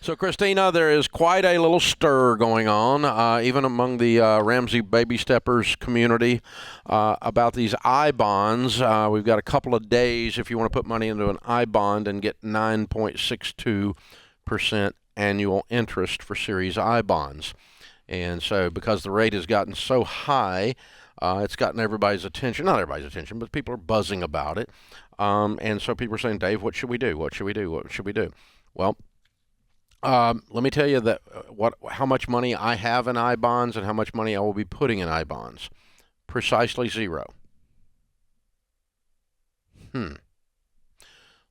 So, Christina, there is quite a little stir going on, even among the Ramsey Baby Steppers community, about these I bonds. We've got a couple of days if you want to put money into an I bond and get 9.62% annual interest for Series I bonds. And so, because the rate has gotten so high, it's gotten everybody's attention. Not everybody's attention, but people are buzzing about it. And so people are saying, Dave, what should we do? What should we do? What should we do? Well, let me tell you that how much money I have in I bonds and how much money I will be putting in I bonds. Precisely zero.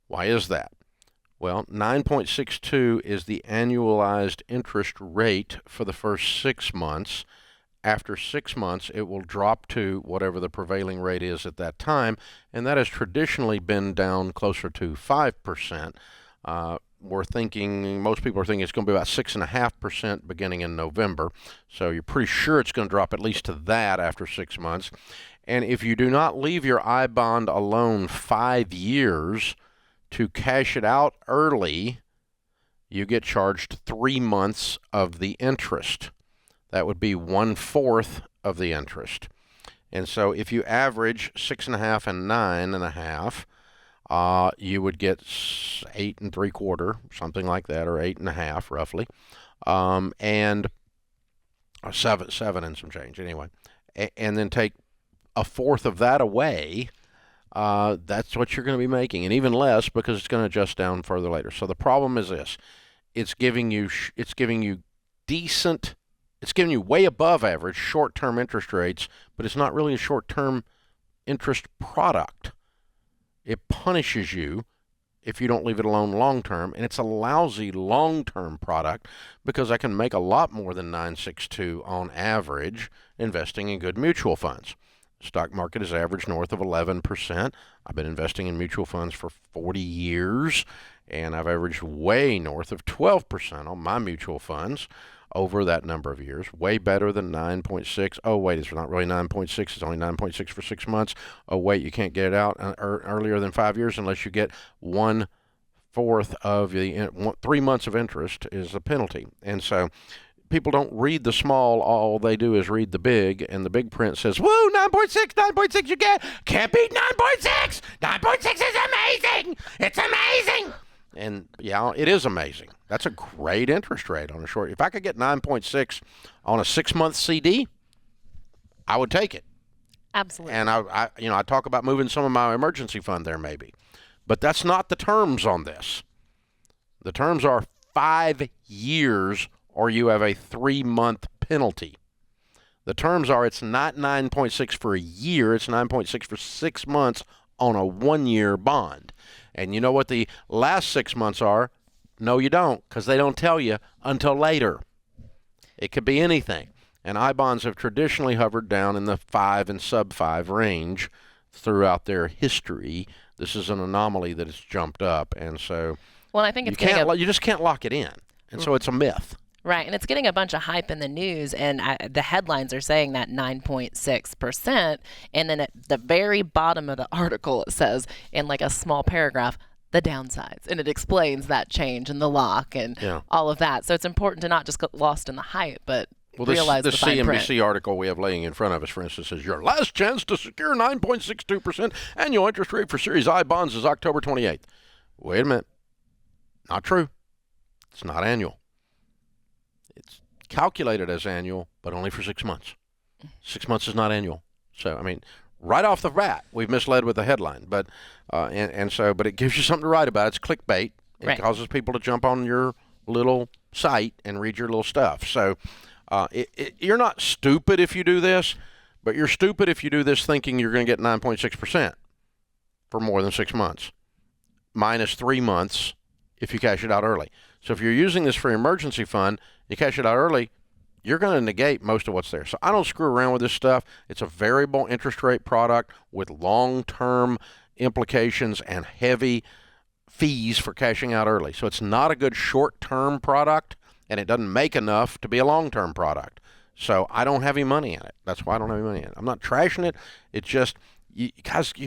Why is that? Well, 9.62 is the annualized interest rate for the first 6 months. After 6 months, it will drop to whatever the prevailing rate is at that time, and that has traditionally been down closer to 5%. Most people are thinking it's going to be about 6.5% beginning in November, so you're pretty sure it's going to drop at least to that after 6 months. And if you do not leave your I bond alone 5 years to cash it out early, you get charged 3 months of the interest. That would be 1/4 of the interest. And so if you average 6.5 and 9.5, you would get 8.75, something like that, or 8.5 roughly, and seven and some change anyway. And then take 1/4 of that away. That's what you're going to be making, and even less because it's going to adjust down further later. So the problem is this: it's giving you decent. It's giving you way above average short-term interest rates, but it's not really a short-term interest product. It punishes you if you don't leave it alone long-term, and it's a lousy long-term product because I can make a lot more than 9.62 on average investing in good mutual funds. The stock market is average north of 11%. I've been investing in mutual funds for 40 years, and I've averaged way north of 12% on my mutual funds over that number of years, way better than 9.6. Oh, wait, it's not really 9.6. It's only 9.6 for 6 months. Oh, wait, you can't get it out earlier than 5 years unless you get 1/4 of the 3 months of interest is a penalty. And so people don't read the small. All they do is read the big, and the big print says, woo, 9.6, 9.6, you can't beat 9.6. 9.6 is amazing. It's amazing. And yeah, it is amazing. That's a great interest rate on a short. If I could get 9.6 on a 6-month CD, I would take it. Absolutely. And I talk about moving some of my emergency fund there maybe, but that's not the terms on this. The terms are 5 years, or you have a 3-month penalty. The terms are it's not 9.6 for a year. It's 9.6 for 6 months on a 1-year bond. And you know what the last 6 months are? No, you don't, because they don't tell you until later. It could be anything. And I bonds have traditionally hovered down in the 5 and sub-5 range throughout their history. This is an anomaly that has jumped up, and so I think it's you just can't lock it in, and so it's a myth. Right, and it's getting a bunch of hype in the news, and the headlines are saying that 9.6%, and then at the very bottom of the article it says, in like a small paragraph, the downsides, and it explains that change and the lock and all of that. So it's important to not just get lost in the hype, but realize the fine print. CNBC article we have laying in front of us, for instance, says your last chance to secure 9.62% annual interest rate for Series I bonds is October 28th. Wait a minute. Not true. It's not annual. It's calculated as annual, but only for 6 months. 6 months is not annual. So, I mean, right off the bat, we've misled with the headline, but but it gives you something to write about. It's clickbait. It causes people to jump on your little site and read your little stuff. So, you're not stupid if you do this, but you're stupid if you do this thinking you're going to get 9.6% for more than 6 months, minus 3 months if you cash it out early. So if you're using this for emergency fund, you cash it out early, you're going to negate most of what's there. So I don't screw around with this stuff. It's a variable interest rate product with long-term implications and heavy fees for cashing out early. So it's not a good short-term product, and it doesn't make enough to be a long-term product. So I don't have any money in it. That's why I don't have any money in it. I'm not trashing it. It's just, you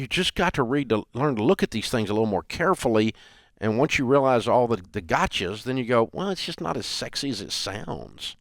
just got to learn to look at these things a little more carefully And once you realize all the gotchas, then you go, well, it's just not as sexy as it sounds.